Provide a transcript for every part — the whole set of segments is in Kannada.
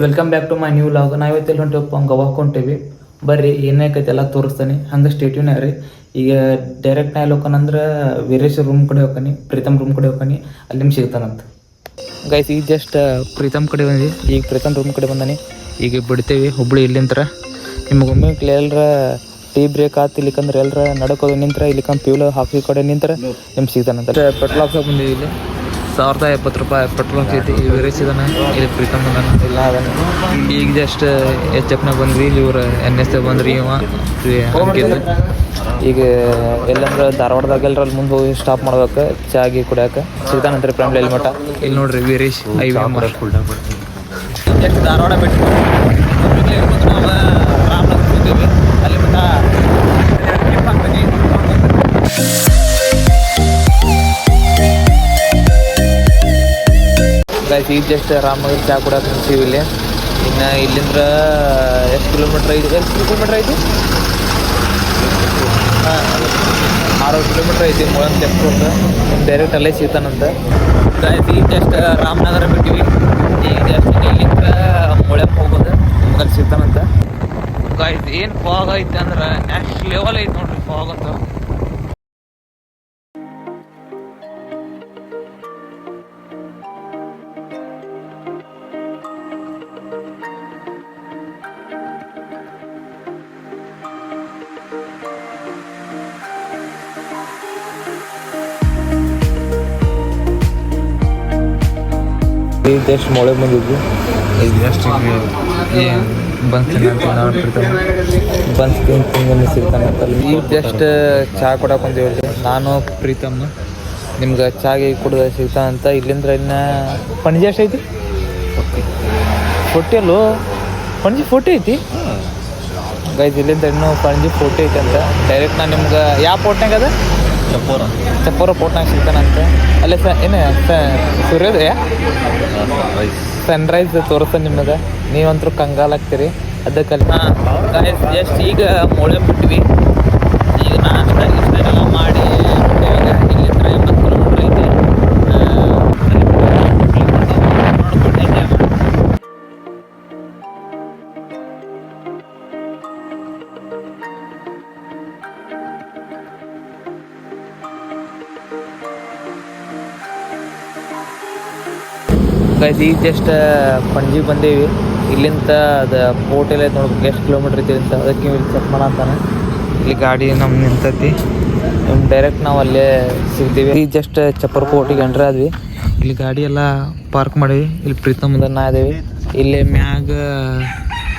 Welcome back to my new log. ನಾವಿತ್ತೆಲ್ಲಿ ಹೊಂಟೇವಪ್ಪ ಗೋವಾಕ್ಕೆ ಹೊಂಟೇವಿ. ಬರ್ರಿ ಏನಾಕೈತೆ ಎಲ್ಲ ತೋರಿಸ್ತಾನೆ ಹಂಗೆ ಸ್ಟೇಟ್ಯೂನ್ ರೀ. ಈಗ ಡೈರೆಕ್ಟ್ ನಾ ಹೋಗ್ಕನಂದ್ರೆ ವೀರೇಶ್ ರೂಮ್ ಕಡೆ ಹೋಗ್ತಾನೆ, ಪ್ರೀತಮ್ ರೂಮ್ ಕಡೆ ಹೋಗ್ತಾನೆ, ಅಲ್ಲಿ ನಿಮ್ಗೆ ಸಿಗ್ತಾನಂತ. ಗೈಸ್ ಈಗ ಜಸ್ಟ್ ಪ್ರೀತಮ್ ಕಡೆ ಬಂದ್ವಿ. ಈಗ ಪ್ರೀತಮ್ ರೂಮ್ ಕಡೆ ಬಂದಾನೆ. ಈಗ ಬಿಡ್ತೇವೆ ಹುಬ್ಳಿ ಇಲ್ಲಿಂತ್ರ. ನಿಮ್ಗೆ ಒಮ್ಮೆ ಎಲ್ಲರ ಟೀ ಬ್ರೇಕ್ ಆತು ಇಲ್ಲಿಕಂದ್ರೆ ಎಲ್ಲರ ನಡ್ಕೋದು ನಿಂತ್ರ ಇಲ್ಲಿಕಂದ್ರೆ ಪ್ಯೂಲ್ ಹಾಕಿ ಕಡೆ ನಿಂತ್ರ ನಿಮ್ಗೆ ಸಿಗ್ತಾನಂತ. ಪೆಟ್ರೋಲ್ ಹಾಕ್ಸೋಕೆ ಬಂದೀವಿ. ಇಲ್ಲಿ 1070 ರೂಪಾಯಿ ಪೆಟ್ರೋಲ್ ಹಾಕೈತಿ. ಇಲ್ಲಿ ವೀರೇಶ್ ಇದಾನೆ, ಇಲ್ಲಿ ಪ್ರೀತಮ್ ಬಂದಾನ, ಇಲ್ಲ ಅದಾನೆ. ಈಗ ಜಸ್ಟ್ HFನಾಗ ಬಂದ್ವಿ. ಇಲ್ಲಿ ಇವ್ರು NS ಬಂದ್ರಿ. ಇವ ಅಂಕಿದ್ದು ಈಗ ಎಲ್ಲಂದ್ರೆ ಧಾರವಾಡದಾಗ ಎಲ್ಲರಲ್ಲಿ ಮುಂದೆ ಹೋಗಿ ಸ್ಟಾಪ್ ಮಾಡ್ಬೇಕು ಚಾಗಿ ಕುಡಿಯೋಕೆ ಸಿಗ್ತಾನಂತ್ರಿ ಫ್ಯಾಮಿಲಿ ಎಲ್ಲಿ ಮಠ. ಇಲ್ಲಿ ನೋಡ್ರಿ ವೀರೇಶ್ ಎಷ್ಟು ಧಾರವಾಡ ಬಿಟ್ಟು ರಾಮನಗರ ಹೋಗ್ತೀವಿ. ಅಲ್ಲಿ ಮಠ ಗಾಯ್ಸ್ ಈಗ ಜಸ್ಟ್ ರಾಮನಗರ ಚಾ ಕುಡಿಯೋಕೆ ನಿಂತೀವಿ ಇಲ್ಲಿ. ಇನ್ನು ಇಲ್ಲಿಂದ ಎಷ್ಟು ಕಿಲೋಮೀಟ್ರ್ ಐತಿ? 6 ಕಿಲೋಮೀಟ್ರ್ ಐತಿ ಮುಳನ್ ಟೆಂಪೋಟ್. ಡೈರೆಕ್ಟ್ ಅಲ್ಲೇ ಸಿಗ್ತಾನಂತ. ಗಾಯ್ಸ್ ಈಗ ಜಸ್ಟ್ ರಾಮನಗರ ಬಿಟ್ಟಿವಿ. ಈಗ ಜಸ್ಟ್ ಇಲ್ಲಿಂದ ಮುಳಕ್ಕೆ ಹೋಗೋದು ನಮ್ಗಲ್ಲಿ ಸಿಗ್ತಾನಂತ. ಗಾಯ್ಸ್ ಏನು ಫಾಗ್ ಐತೆ ಅಂದ್ರೆ ನೆಕ್ಸ್ಟ್ ಲೆವೆಲ್ ಐತೆ ನೋಡ್ರಿ ಫಾಗ್ ಅಂತ. ಈಗ ಜಸ್ಟ್ ಮೊಳೆ ಬಂದಿದ್ವಿ. ಈಗ ಜಸ್ಟ್ ಬನ್ಸ್ ತಿಂಗನ್ನು ಸಿಗ್ತಾನಂತ. ಈಗ ಜಸ್ಟ್ ಚಹಾ ಕೊಡಕ್ಕೆ ಬಂದೀವಿ ಇಲ್ಲಿ ನಾನು ಪ್ರೀತಮ್. ನಿಮ್ಗೆ ಚಾಗೆ ಕುಡ್ದು ಸಿಗ್ತಾನಂತ. ಇಲ್ಲಿಂದ್ರೆ ಇನ್ನು ಪಣಜಿ ಎಷ್ಟು ಐತಿ? 40 ಅಲ್ಲೋ ಪಣಜಿ 40 ಐತಿ ಗೈಸ್. ಇಲ್ಲಿಂದ ಇನ್ನೂ ಪಣಜಿ 40 ಐತಿ ಅಂತ. ಡೈರೆಕ್ಟ್ ನಾನು ನಿಮ್ಗೆ ಯಾವ ಪೋಟ್ನಾಗ ಅದ ಚಪ್ಪೋರ ಪೋಟ್ನಾಗ ಸಿಗ್ತಾನಂತೆ. ಅಲ್ಲೇ ಏನು ಸೂರ್ಯೋದಯ ಸನ್ರೈಸ್ ತೋರಿಸ್ತಾನೆ ನಿಮಗೆ. ನೀವಂತರೂ ಕಂಗಾಲಾಗ್ತೀರಿ ಅದಕ್ಕೆ. ಗಾಯ್ಸ್ ಜಸ್ಟ್ ಈಗ ಮೊಳೆ ಬಿಟ್ವಿ. ಈಗ ನಾನು ಇಷ್ಟೆಲ್ಲ ಮಾಡಿ ಇಲ್ಲಿಂದ 80 ಕಿಲೋಮೀಟ್ರ್ ಐತಿ. ಗೈಸ್ ಈಗ ಜಸ್ಟ್ ಪಣಜಿಗೆ ಬಂದೇವಿ. ಇಲ್ಲಿಂದ ಅದು ಪೋರ್ಟ್ ಎಲ್ಲ ನೋಡ್ಬೇಕು ಎಷ್ಟು ಕಿಲೋಮೀಟ್ರ್ ಐತಿ ಅಂತ. ಅದಕ್ಕೆ ಇಲ್ಲಿ ಚೆಕ್ ಮಾಡಂತಾನೆ. ಇಲ್ಲಿ ಗಾಡಿ ನಮ್ಮ ನಿಂತೈತಿ. ಡೈರೆಕ್ಟ್ ನಾವು ಅಲ್ಲೇ ಸಿಗ್ತೀವಿ. ಈಗ ಜಸ್ಟ್ ಚಪ್ಪರ್ ಪೋರ್ಟಿಗೆ ಎಂಟ್ರ್ ಆದ್ವಿ. ಇಲ್ಲಿ ಗಾಡಿ ಎಲ್ಲ ಪಾರ್ಕ್ ಮಾಡೀವಿ. ಇಲ್ಲಿ ಪ್ರೀತಮ್ ನಾ ಇದೇವಿ. ಇಲ್ಲೇ ಮ್ಯಾಗ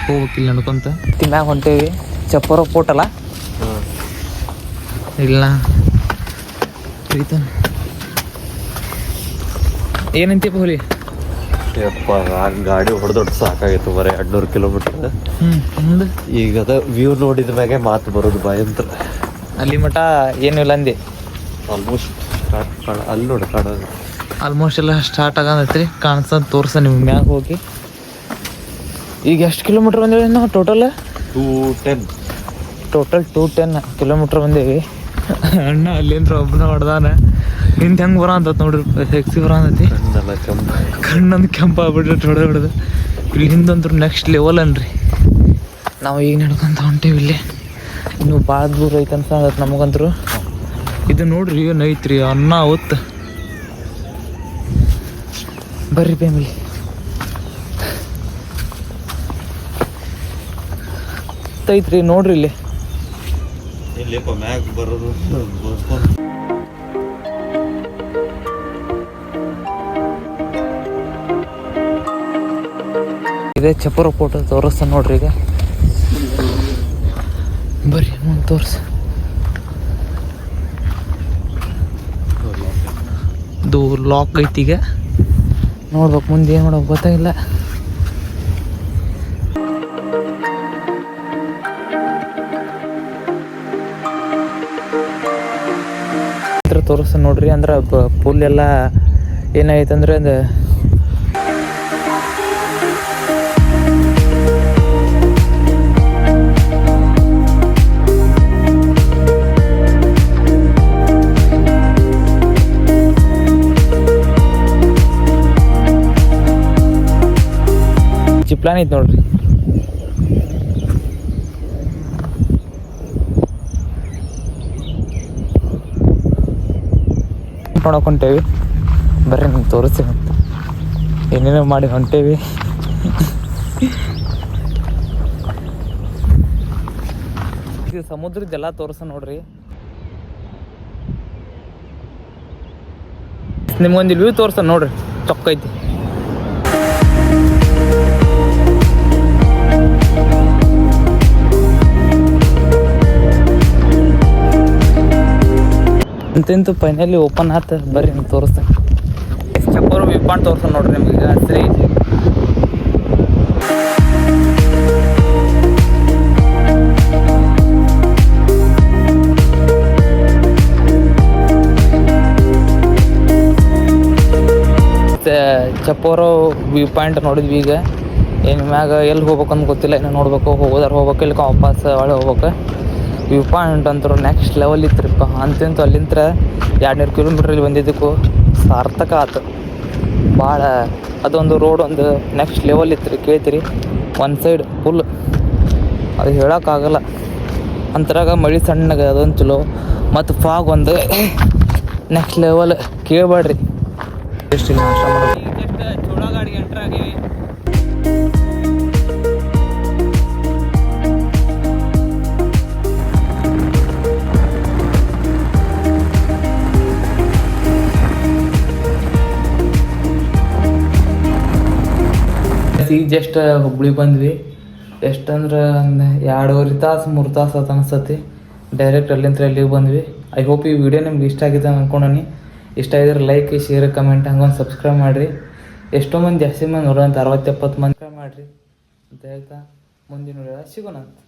ಹೋಗ್ಬೇಕು ಇಲ್ಲಿ ನಡ್ಕೊಂತ ಮ್ಯಾಗ ಹೊಂಟೇವಿ. ಚಪ್ಪರ ಪೋರ್ಟ್ ಅಲ್ಲ ಇಲ್ಲ ಪ್ರೀತಮ್ ಏನಂತೀಪ ಹೋಲಿ. ಗಾಡಿ ಹೊಡೆದೊಟ್ಟು ಸಾಕಾಗಿತ್ತು. ಬರೀ 200 ಕಿಲೋಮೀಟರ್. ಈಗ ಅದ ವ್ಯೂ ನೋಡಿದ ಮ್ಯಾಗೆ ಮಾತು ಬರೋದು ಭಯಂತ್ರ. ಅಲ್ಲಿ ಮಠ ಏನು ಇಲ್ಲ ಅಂದೆ. ಆಲ್ಮೋಸ್ಟ್ ಸ್ಟಾರ್ಟ್ ಅಲ್ಲಿ ನೋಡಿ ಕಾಣೋದು. ಆಲ್ಮೋಸ್ಟ್ ಎಲ್ಲ ಸ್ಟಾರ್ಟ್ ಆಗಂದೈತ್ರಿ. ಕಾಣಿಸೋದು ತೋರ್ಸ ನಿಮ್ಗೆ ಮ್ಯಾಗ ಹೋಗಿ. ಈಗ ಎಷ್ಟು ಕಿಲೋಮೀಟ್ರ್ ಬಂದೇವಿ ನಾವು? ಟೋಟಲ್ 210 ಕಿಲೋಮೀಟ್ರ್ ಬಂದೇವಿ. ಅಣ್ಣ ಅಲ್ಲಿಂದ್ರ ಒಬ್ಬನ ಹೊಡೆದಾನ. ಹಿಂದೆ ಹೆಂಗೆ ಬರ ನೋಡ್ರಿ ಹೆಕ್ಸಿ ಬರತೈತಿ. ಕಣ್ಣೊಂದು ಕೆಂಪ ಆಗ್ಬಿಟ್ರೆ ಹೊಡೆದು ಇಲ್ಲಿ ಹಿಂದಂದ್ರು ನೆಕ್ಸ್ಟ್ ಲೆವೆಲ್ ಅನ್ರಿ. ನಾವು ಈಗ ನಡ್ಕೊಂತ ಹೊಂಟೇವಿ. ಇಲ್ಲಿ ಇನ್ನೂ ಭಾಳ ದೂರ ಐತೆ ಅಂತ ನಮಗಂತರು. ಇದು ನೋಡ್ರಿ ಏನು ಐತ್ರಿ ಅನ್ನ ಹೊತ್ತು. ಬರ್ರಿ ಫ್ಯಾಮಿಲಿ. ಐತ್ರಿ ನೋಡ್ರಿ ಇಲ್ಲಿ ಮ್ಯಾಗ್ ಬರೋದು. ಇದೇ ಚಪ್ಪರ ಫೋಟೋ ತೋರಿಸ್ತ ನೋಡ್ರಿ. ಈಗ ಬರ್ರಿ ಮುಂದೆ ತೋರ್ಸ. ಇದು ಲಾಕ್ ಐತಿ. ಈಗ ನೋಡ್ಬೇಕು ಮುಂದೆ ಏನು ಮಾಡೋಕೆ ಗೊತ್ತಾಗಿಲ್ಲ. ತೋರಿಸ್ತ ನೋಡ್ರಿ. ಅಂದ್ರೆ ಫುಲ್ ಎಲ್ಲ ಏನಾಗೈತಂದ್ರೆ ಅದು ಜಿಪ್ಲಾನ್ ಐತೆ ನೋಡ್ರಿ. ನೋಡಕ್ ಹೊಂಟೇವಿ ಬರ್ರಿ, ನಿಮ್ಗೆ ತೋರಿಸ್ತೀನಿ ಅಂತ ಏನೇನೋ ಮಾಡಿ ಹೊಂಟೇವಿ. ಇದು ಸಮುದ್ರದ್ದೆಲ್ಲ ತೋರಿಸ ನೋಡ್ರಿ. ನಿಮ್ಗೊಂದು ವ್ಯೂ ತೋರಿಸ ನೋಡ್ರಿ, ಚೊಕ್ಕೈತಿ. ಅಂತಂತೂ ಫೈನಲಿ ಓಪನ್ ಆತ ಬರ್ರಿ, ನಿಮ್ಗೆ ತೋರಿಸ್ತೇನೆ. ಚಪ್ಪರು ವ್ಯೂ ಪಾಯಿಂಟ್ ತೋರಿಸ ನೋಡ್ರಿ ನಿಮ್ಗೆ ಹಸಿರಿ ಐತಿ. ಚಪ್ಪೋರು ವ್ಯೂ ಪಾಯಿಂಟ್ ನೋಡಿದ್ವಿ. ಈಗ ಏನು ಮ್ಯಾಗ ಎಲ್ಲಿ ಹೋಗ್ಬೇಕಂತ ಗೊತ್ತಿಲ್ಲ, ಇನ್ನು ನೋಡ್ಬೇಕು. ಹೋಗೋದಾರ ಹೋಗ್ಬೇಕು, ಇಲ್ಲಿ ವಾಪಸ್ ಒಳಗೆ ಹೋಗ್ಬೇಕು. ವ್ಯೂ ಪಾಯಿಂಟ್ ಅಂತೂ ನೆಕ್ಸ್ಟ್ ಲೆವೆಲ್ ಇತ್ತರಿಪ್ಪ. ಅಂತಂತೂ ಅಲ್ಲಿಂದ 200 ಕಿಲೋಮೀಟ್ರ್ ಇಲ್ಲಿ ಬಂದಿದ್ದಕ್ಕೂ ಸಾರ್ಥಕ ಆಯ್ತು ಭಾಳ. ಅದೊಂದು ರೋಡ್ ಒಂದು ನೆಕ್ಸ್ಟ್ ಲೆವೆಲ್ ಇತ್ತು ರೀ. ಕೇಳ್ತೀರಿ ಒಂದು ಸೈಡ್ ಫುಲ್ ಅದು ಹೇಳೋಕ್ಕಾಗಲ್ಲ. ಅಂತರಾಗ ಮಳೆ ಸಣ್ಣಗೆ ಅದೊಂದು ಚಲೋ, ಮತ್ತು ಫಾಗ್ ಒಂದು ನೆಕ್ಸ್ಟ್ ಲೆವೆಲ್ ಕೇಳಬೇಡ್ರಿ. ಎಷ್ಟು ನಾಷ್ಟ ಮಾಡೋದು ಚೋಳ ಗಾಡಿಗೆ ಎಂಟ್ರ್ ಆಗೀವಿ. ಈಗ ಜಸ್ಟ್ ಹುಬ್ಳಿ ಬಂದ್ವಿ. ಎಷ್ಟಂದ್ರೆ ಒಂದು 2.5 ತಾಸು 3 ತಾಸು ಅದು ಅನಿಸ್ತತಿ. ಡೈರೆಕ್ಟ್ ಅಲ್ಲಿಂದ ಇಲ್ಲಿಗೆ ಬಂದ್ವಿ. ಐ ಹೋಪ್ ಈ ವಿಡಿಯೋ ನಿಮ್ಗೆ ಇಷ್ಟ ಆಗಿದೆ ಅನ್ಕೊಂಡೀನಿ. ಇಷ್ಟ ಆಗಿದ್ರೆ ಲೈಕ್, ಶೇರ್, ಕಮೆಂಟ್ ಹಂಗೊಂದು ಸಬ್ಸ್ಕ್ರೈಬ್ ಮಾಡಿರಿ. ಎಷ್ಟೋ ಮಂದಿ ಜಾಸ್ತಿ ಮಂದಿ 160-70 ಮಂದಿ ಮಾಡಿರಿ ಅಂತ ಹೇಳ್ತಾ ಮುಂದಿನ ವಿಡಿಯೋ ಸಿಗೋಣ ಅಂತ.